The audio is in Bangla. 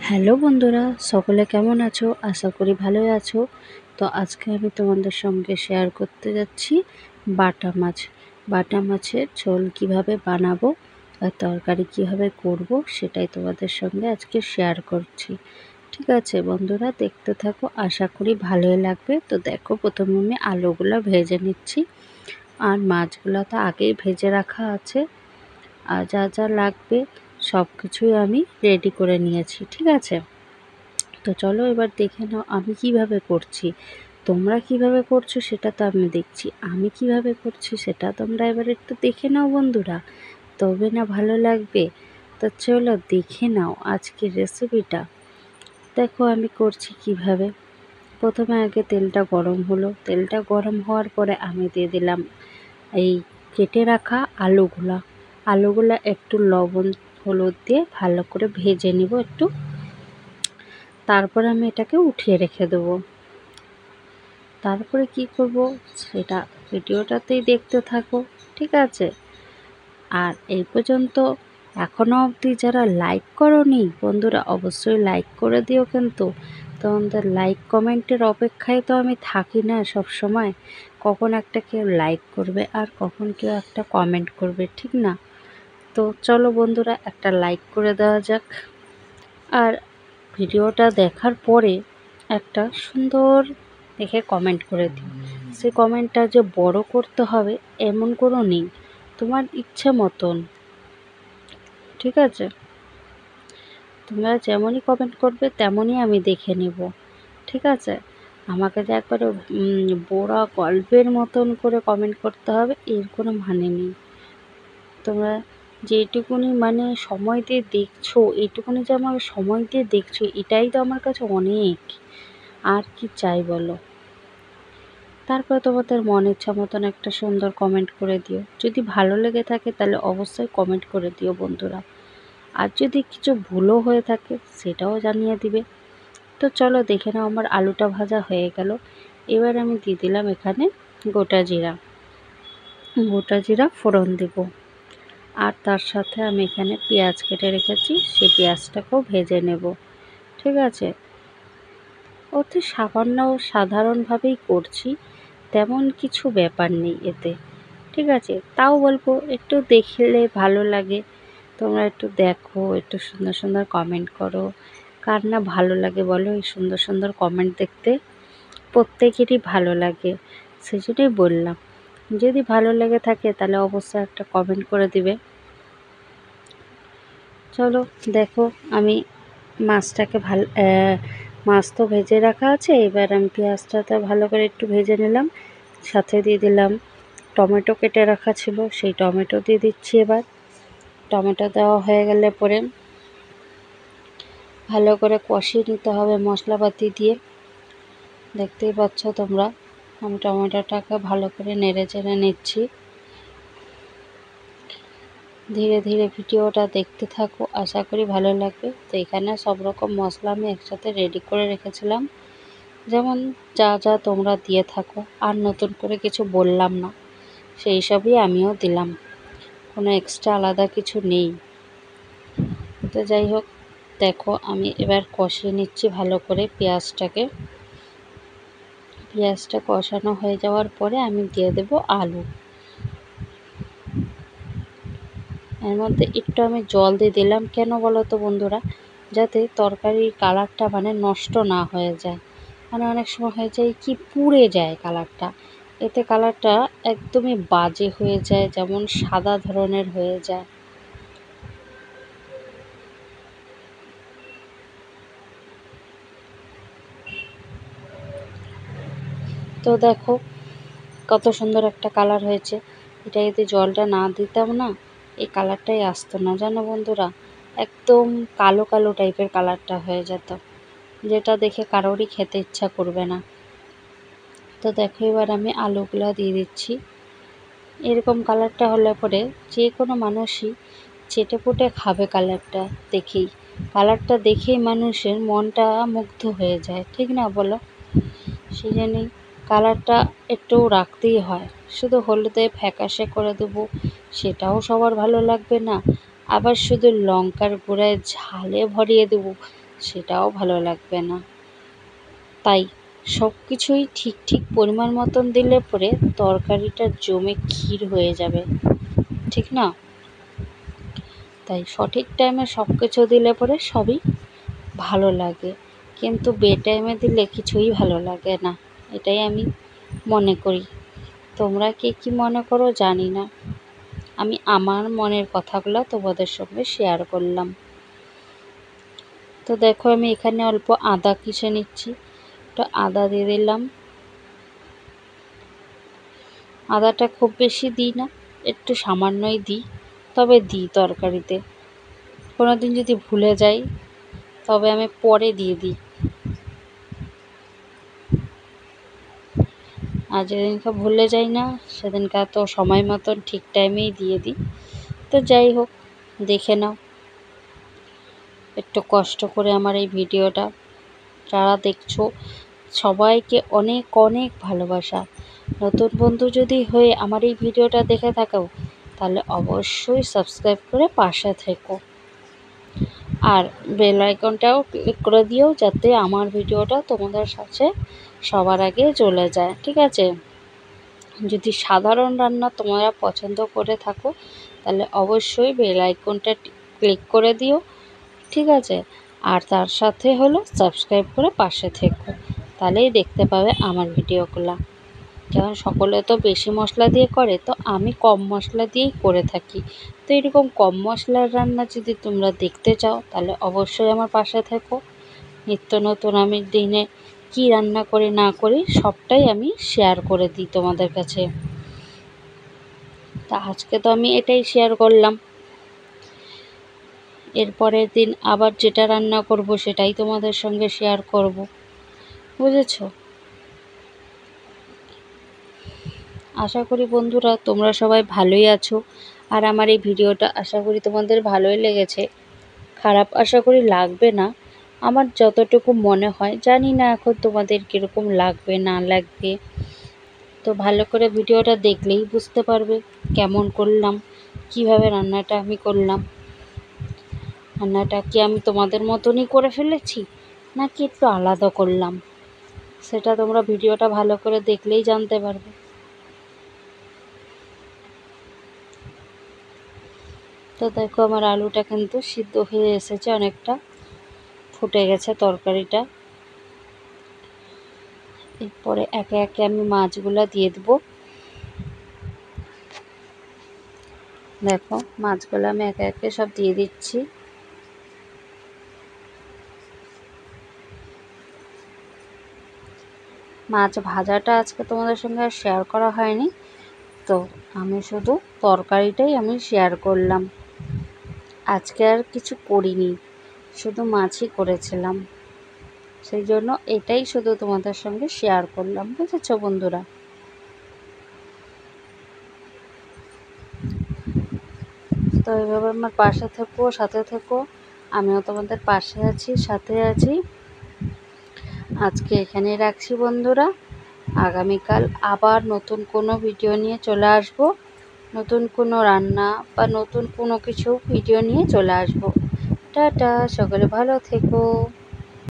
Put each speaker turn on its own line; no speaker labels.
হ্যালো বন্ধুরা, সকলে কেমন আছো? আশা করি ভালোই আছো। তো আজকে আমি তোমাদের সঙ্গে শেয়ার করতে যাচ্ছি বাটা মাছ। বাটা মাছের ঝোল কিভাবে বানাবো আর তরকারি কিভাবে করব সেটাই তোমাদের সঙ্গে আজকে শেয়ার করছি। ঠিক আছে বন্ধুরা, দেখতে থাকো, আশা করি ভালোই লাগবে। তো দেখো, প্রথমে আমি আলুগুলো ভেজে নিচ্ছি, আর মাছগুলো তো আগেই ভেজে রাখা আছে। আর যা যা লাগবে সব কিছুই আমি রেডি করে নিয়েছি। ঠিক আছে, তো চলো এবার দেখে নাও আমি কিভাবে করছি। তোমরা কিভাবে করছো সেটা তো আমি দেখছি, আমি কিভাবে করছি সেটা তোমরা এবার একটু দেখে নাও বন্ধুরা, তবে না ভালো লাগবে। তো চলো দেখে নাও আজকের রেসিপিটা। দেখো আমি করছি কিভাবে। প্রথমে আগে তেলটা গরম হলো, তেলটা গরম হওয়ার পরে আমি দিয়ে দিলাম এই কেটে রাখা আলুগুলা একটু লবণ হলুদ দিয়ে ভালো করে ভেজে নিব একটু। তারপর আমি এটাকে উঠিয়ে রেখে দেবো। তারপরে কি করব সেটা ভিডিওটাতেই দেখতে থাকো। ঠিক আছে, আর এই পর্যন্ত এখনও অবধি যারা লাইক করোনি বন্ধুরা, অবশ্যই লাইক করে দিও কিন্তু। তোমাদের লাইক কমেন্টের অপেক্ষায় তো আমি থাকি না সব সময়, কখন একটা কেউ লাইক করবে আর কখন কেউ একটা কমেন্ট করবে, ঠিক না? তো চলো বন্ধুরা, একটা লাইক করে দেওয়া যাক। আর ভিডিওটা দেখার পরে একটা সুন্দর দেখে কমেন্ট করে দিও। সে কমেন্টটা যে বড় করতে হবে এমন কোনো নেই, তোমার ইচ্ছে মতন। ঠিক আছে, তোমরা যেমনই কমেন্ট করবে তেমনই আমি দেখে নেব। ঠিক আছে, আমাকে যে একবারে বড় গল্পের মতন করে কমেন্ট করতে হবে এর কোনো মানে নেই। তোমরা যেটুকুনি মানে সময় দিয়ে দেখছো, এইটুকুনি যে আমাকে সময় দিয়ে দেখছো এটাই তো আমার কাছে অনেক। আর কি চাই বলো? তারপরে তোমাদের মন ইচ্ছা মতন একটা সুন্দর কমেন্ট করে দিও। যদি ভালো লেগে থাকে তাহলে অবশ্যই কমেন্ট করে দিও বন্ধুরা। আর যদি কিছু ভুলও হয়ে থাকে সেটাও জানিয়ে দিবে। তো চলো দেখে নাও, আমার আলুটা ভাজা হয়ে গেল। এবার আমি দিয়ে দিলাম এখানে গোটা জিরা ফোড়ন দেব। আর তার সাথে আমি এখানে পেঁয়াজ কেটে রেখেছি, সেই পেঁয়াজটাকেও ভেজে নেব। ঠিক আছে, অতি সাধারণভাবেই করছি, তেমন কিছু ব্যাপার নেই এতে। ঠিক আছে, তাও বলবো একটু দেখলে ভালো লাগে। তোমরা একটু দেখো, একটু সুন্দর সুন্দর কমেন্ট করো। কার না ভালো লাগে বলো এই সুন্দর সুন্দর কমেন্ট দেখতে? প্রত্যেকেরই ভালো লাগে, সেজন্যই বললাম। যদি ভালো লেগে থাকে তাহলে অবশ্যই একটা কমেন্ট করে দিবে। চলো দেখো, আমি মাছটাকে মাছ তো ভেজে রাখা আছে, এবার আমি পেঁয়াজটাতে ভালো করে একটু ভেজে নিলাম। সাথে দিয়ে দিলাম টমেটো কেটে রাখা ছিল, সেই টমেটো দিয়ে দিচ্ছি এবার। টমেটো দেওয়া হয়ে গেলে পরে ভালো করে কষিয়ে নিতে হবে মশলাপাতি দিয়ে। দেখতেই পাচ্ছ তোমরা, আমি টমেটোটাকে ভালো করে নেড়ে চেড়ে নিচ্ছি। ধীরে ধীরে ভিডিওটা দেখতে থাকো, আশা করি ভালো লাগবে। তো এখানে সব রকম মশলা আমি একসাথে রেডি করে রেখেছিলাম, যেমন যা যা তোমরা দিয়ে থাকো, আর নতুন করে কিছু বললাম না, সেই সবই আমিও দিলাম, কোনো এক্সট্রা আলাদা কিছু নেই। তো যাই হোক, দেখো আমি এবার কষিয়ে নিচ্ছি ভালো করে পেঁয়াজটাকে। পেঁয়াজটা কষানো হয়ে যাওয়ার পরে আমি দিয়ে দেব আলু। এর মধ্যে একটু আমি জল দিয়ে দিলাম, কেন বলো তো বন্ধুরা? যাতে তরকারির কালারটা মানে নষ্ট না হয়ে যায়। মানে অনেক সময় হয়ে যায় কি, পুড়ে যায় কালারটা, এতে কালারটা একদমই বাজে হয়ে যায়, যেমন সাদা ধরনের হয়ে যায়। তো দেখো কত সুন্দর একটা কালার হয়েছে। এটা যদি জলটা না দিতাম না, এই কালারটাই আসতো না জানো বন্ধুরা, একদম কালো কালো টাইপের কালারটা হয়ে যেত, যেটা দেখে কারোরই খেতে ইচ্ছা করবে না। তো দেখো এবার আমি আলুগুলো দিয়ে দিচ্ছি। এরকম কালারটা হলে পরে যে কোনো মানুষই চেটেপুটে খাবে কালারটা দেখেই। কালারটা দেখেই মানুষের মনটা মুগ্ধ হয়ে যায়, ঠিক না বলো? সেই জন্যই কালারটা একটু রাখতেই হয়। শুধু হলুদে ফ্যাকাশে করে দেবো সেটাও সবার ভালো লাগবে না, আবার শুধু লঙ্কার গুঁড়ায় ঝালে ভরিয়ে দেবো সেটাও ভালো লাগবে না। তাই সব কিছুই ঠিক ঠিক পরিমাণ মতন দিলে পরে তরকারিটা জমে ক্ষীর হয়ে যাবে, ঠিক না? তাই সঠিক টাইমে সব কিছু দিলে পরে সবই ভালো লাগে, কিন্তু বেটাইমে দিলে কিছুই ভালো লাগে না, এটাই আমি মনে করি। তোমরা কে কী মনে করো জানি না, আমি আমার মনের কথাগুলো তোমাদের সঙ্গে শেয়ার করলাম। তো দেখো আমি এখানে অল্প আদা কিষে নিচ্ছি, তো আদা দিয়ে দিলাম। আদাটা খুব বেশি দিই না, একটু সামান্যই দিই, তবে দিই তরকারিতে। কোনো দিন যদি ভুলে যাই তবে আমি পরে দিয়ে দিই, আর যেদিনকে ভুলে যাই না সেদিনকে তো সময় মতন ঠিক টাইমেই দিয়ে দিই। তো যাই হোক, দেখে নাও একটু কষ্ট করে আমার এই ভিডিওটা। যারা দেখছো সবাইকে অনেক অনেক ভালোবাসা। নতুন বন্ধু যদি হয়ে আমার এই ভিডিওটা দেখে থাকো তাহলে অবশ্যই সাবস্ক্রাইব করে পাশে থেকো, আর বেল আইকনটাও ক্লিক করে দিও যাতে আমার ভিডিওটা তোমাদের কাছে সবার আগে চলে যায়, ঠিক আছে? যদি সাধারণ রান্না তোমরা পছন্দ করে থাকো তাহলে অবশ্যই বেল আইকনটা ক্লিক করে দিও, ঠিক আছে? আর তার সাথে হলো সাবস্ক্রাইব করে পাশে থেকো, তাহলেই দেখতে পাবে আমার ভিডিওগুলো। যেমন সকলে তো বেশি মশলা দিয়ে করে, তো আমি কম মশলা দিয়েই করে থাকি। তো এরকম কম মশলার রান্না যদি তোমরা দেখতে চাও তাহলে অবশ্যই আমার পাশে থেকো। নিত্য নতুন আমি দিনে কী রান্না করি না করি সবটাই আমি শেয়ার করে দিই তোমাদের কাছে। তা আজকে তো আমি এটাই শেয়ার করলাম, এরপরের দিন আবার যেটা রান্না করব সেটাই তোমাদের সঙ্গে শেয়ার করব, বুঝেছো? আশা করি বন্ধুরা তোমরা সবাই ভালোই আছো, আর আমার এই ভিডিওটা আশা করি তোমাদের ভালোই লেগেছে। খারাপ আশা করি লাগবে না, আমার যতটুকু মনে হয়, জানি না এখন তোমাদের কীরকম লাগবে না লাগবে। তো ভালো করে ভিডিওটা দেখলেই বুঝতে পারবে কেমন করলাম, কিভাবে রান্নাটা আমি করলাম। রান্নাটা কি আমি তোমাদের মতনই করে ফেলেছি নাকি একটু আলাদা করলাম, সেটা তোমরা ভিডিওটা ভালো করে দেখলেই জানতে পারবে। তো দেখো আমার আলুটা কিন্তু সিদ্ধ হয়ে এসেছে, অনেকটা ফুটে গেছে তরকারিটা। এরপরে একে একে আমি মাছগুলো দিয়ে দেবো। দেখো মাছগুলো আমি একে একে সব দিয়ে দিচ্ছি। মাছ ভাজাটা আজকে তোমাদের সঙ্গে আর শেয়ার করা হয়নি, তো আমি শুধু তরকারিটাই আমি শেয়ার করলাম। আজকে আর কিছু করিনি, শুধু মাছই করেছিলাম, সেই জন্য এটাই শুধু তোমাদের সঙ্গে শেয়ার করলাম, বুঝেছো বন্ধুরা? তো এইভাবে আমার পাশে থেকো, সাথে থেকো, আমিও তোমাদের পাশে আছি, সাথে আছি। আজকে এখানেই রাখছি বন্ধুরা, আগামীকাল আবার নতুন কোনো ভিডিও নিয়ে চলে আসব, নতুন কোনো রান্না বা নতুন কোনো কিছু ভিডিও নিয়ে চলে আসব। টাটা, সকলে ভালো থেকো।